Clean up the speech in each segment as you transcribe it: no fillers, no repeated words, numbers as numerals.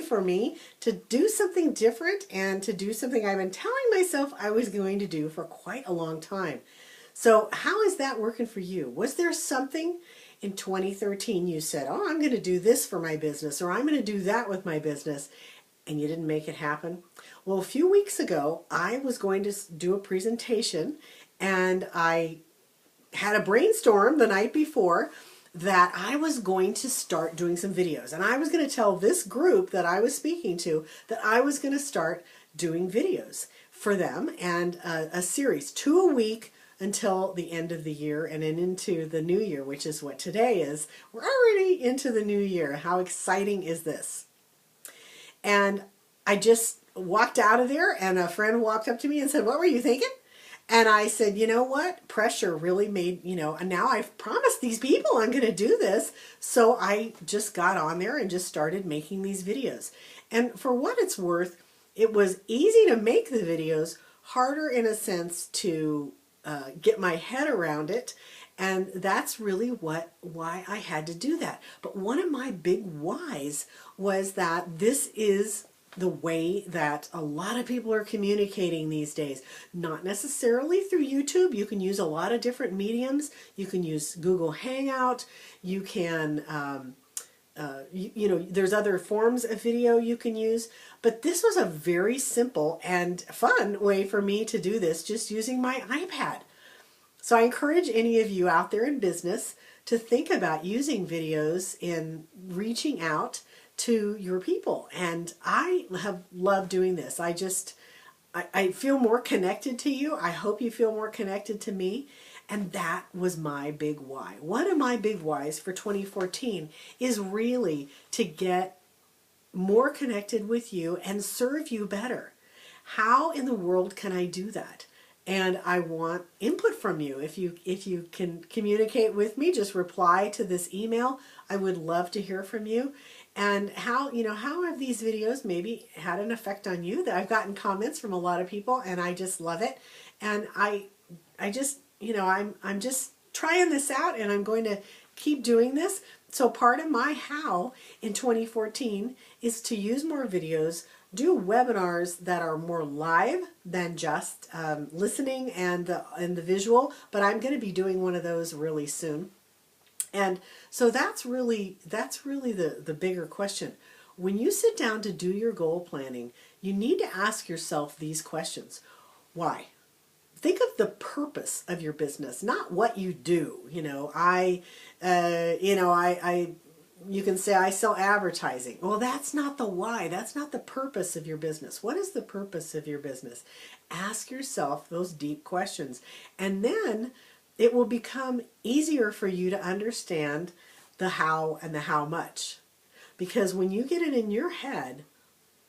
for me to do something different and to do something I've been telling myself I was going to do for quite a long time. So how is that working for you? Was there something in 2013 you said, oh, I'm going to do this for my business, or I'm going to do that with my business, and you didn't make it happen? Well, a few weeks ago, I was going to do a presentation, and I had a brainstorm the night before that I was going to start doing some videos. And I was going to tell this group that I was speaking to that I was going to start doing videos for them, and a series, 2 a week until the end of the year and then into the new year, which is what today is. We're already into the new year. How exciting is this? And I just walked out of there, and a friend walked up to me and said, what were you thinking? And I said, you know what? Pressure really made, and now I've promised these people I'm going to do this. So I just got on there and just started making these videos. And for what it's worth, it was easy to make the videos, harder in a sense to get my head around it. And that's really why I had to do that. But one of my big whys was that this is the way that a lot of people are communicating these days. Not necessarily through YouTube. You can use a lot of different mediums. You can use Google Hangout. You can, there's other forms of video you can use. But this was a very simple and fun way for me to do this, just using my iPad. So I encourage any of you out there in business to think about using videos in reaching out to your people. And I have loved doing this. I feel more connected to you. I hope you feel more connected to me. And that was my big why. One of my big whys for 2014 is really to get more connected with you and serve you better. How in the world can I do that? And I want input from you. If you can communicate with me, just reply to this email. I would love to hear from you. And how have these videos maybe had an effect on you? That I've gotten comments from a lot of people, and I just love it. And I'm just trying this out, and I'm going to keep doing this. So part of my how in 2014 is to use more videos, do webinars that are more live than just listening and the visual, but I'm going to be doing one of those really soon. And so that's really the bigger question. When you sit down to do your goal planning, you need to ask yourself these questions. Why? Think of the purpose of your business, not what you do. You can say, I sell advertising. Well, that's not the why. That's not the purpose of your business. What is the purpose of your business? Ask yourself those deep questions. And then it will become easier for you to understand the how and the how much. Because when you get it in your head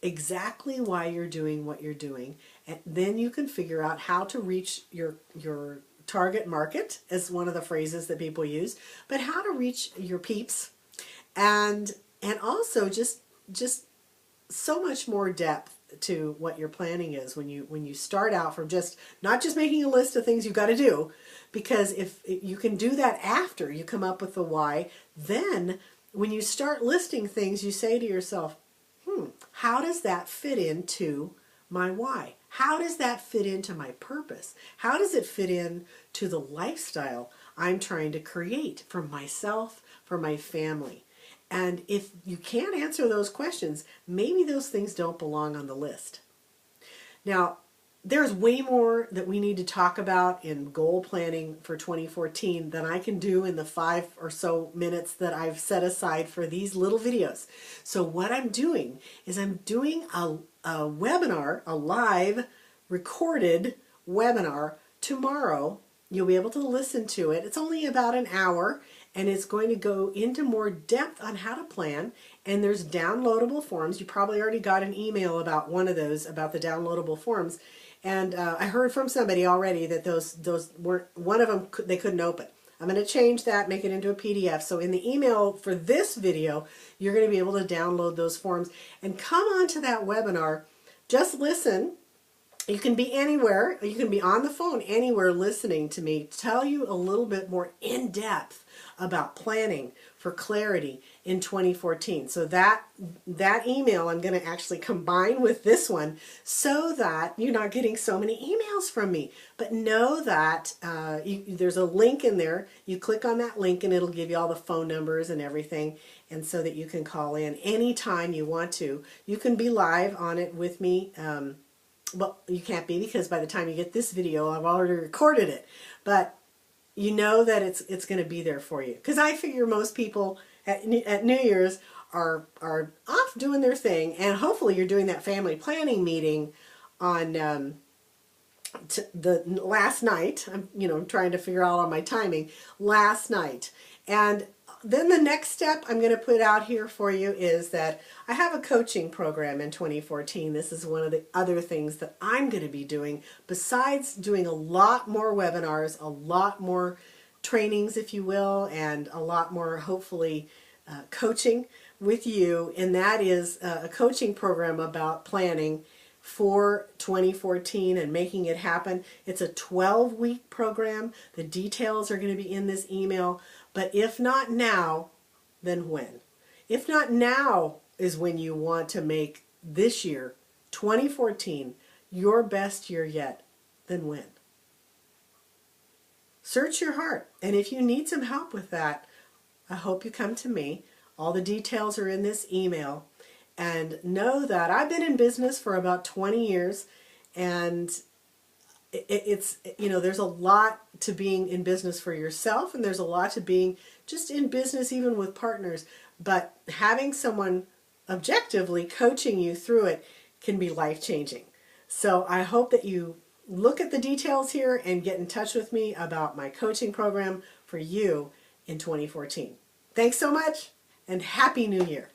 exactly why you're doing what you're doing, and then you can figure out how to reach your target market, as one of the phrases that people use, but how to reach your peeps. And also just so much more depth to what your planning is when you start out from not just making a list of things you've got to do, because if you can do that after you come up with the why, then when you start listing things, you say to yourself, how does that fit into my why? How does that fit into my purpose? How does it fit in to the lifestyle I'm trying to create for myself, for my family? And if you can't answer those questions, maybe those things don't belong on the list. Now, there's way more that we need to talk about in goal planning for 2014 than I can do in the 5 or so minutes that I've set aside for these little videos. So what I'm doing is I'm doing a webinar, a live recorded webinar tomorrow. You'll be able to listen to it. It's only about an hour, and it's going to go into more depth on how to plan. And there's downloadable forms. You probably already got an email about one of those, about the downloadable forms. And I heard from somebody already that those weren't, one of them they couldn't open. I'm going to change that, make it into a PDF. So in the email for this video, you're going to be able to download those forms and come on to that webinar. Just listen You can be anywhere. You can be on the phone anywhere listening to me tell you a little bit more in depth about planning for clarity in 2014. So that email I'm going to actually combine with this one so that you're not getting so many emails from me. But know that there's a link in there. You click on that link and it'll give you all the phone numbers and everything, and so that you can call in anytime you want to. You can be live on it with me. Well, you can't be because by the time you get this video, I've already recorded it. But you know that it's going to be there for you. Because I figure most people at New Year's are off doing their thing. And hopefully you're doing that family planning meeting on the last night. I'm trying to figure out all my timing. Last night. And then the next step I'm going to put out here for you is that I have a coaching program in 2014. This is one of the other things that I'm going to be doing besides doing a lot more webinars, a lot more trainings, if you will, and a lot more, hopefully, coaching with you. And that is a coaching program about planning for 2014 and making it happen. It's a 12-week program. The details are going to be in this email. But if not now, then when? If not now is when you want to make this year, 2014, your best year yet, then when? Search your heart. And if you need some help with that, I hope you come to me. All the details are in this email. And know that I've been in business for about 20 years, and it's there's a lot to being in business for yourself, and there's a lot to being just in business even with partners, but having someone objectively coaching you through it can be life-changing. So I hope that you look at the details here and get in touch with me about my coaching program for you in 2014. Thanks so much, and Happy New Year.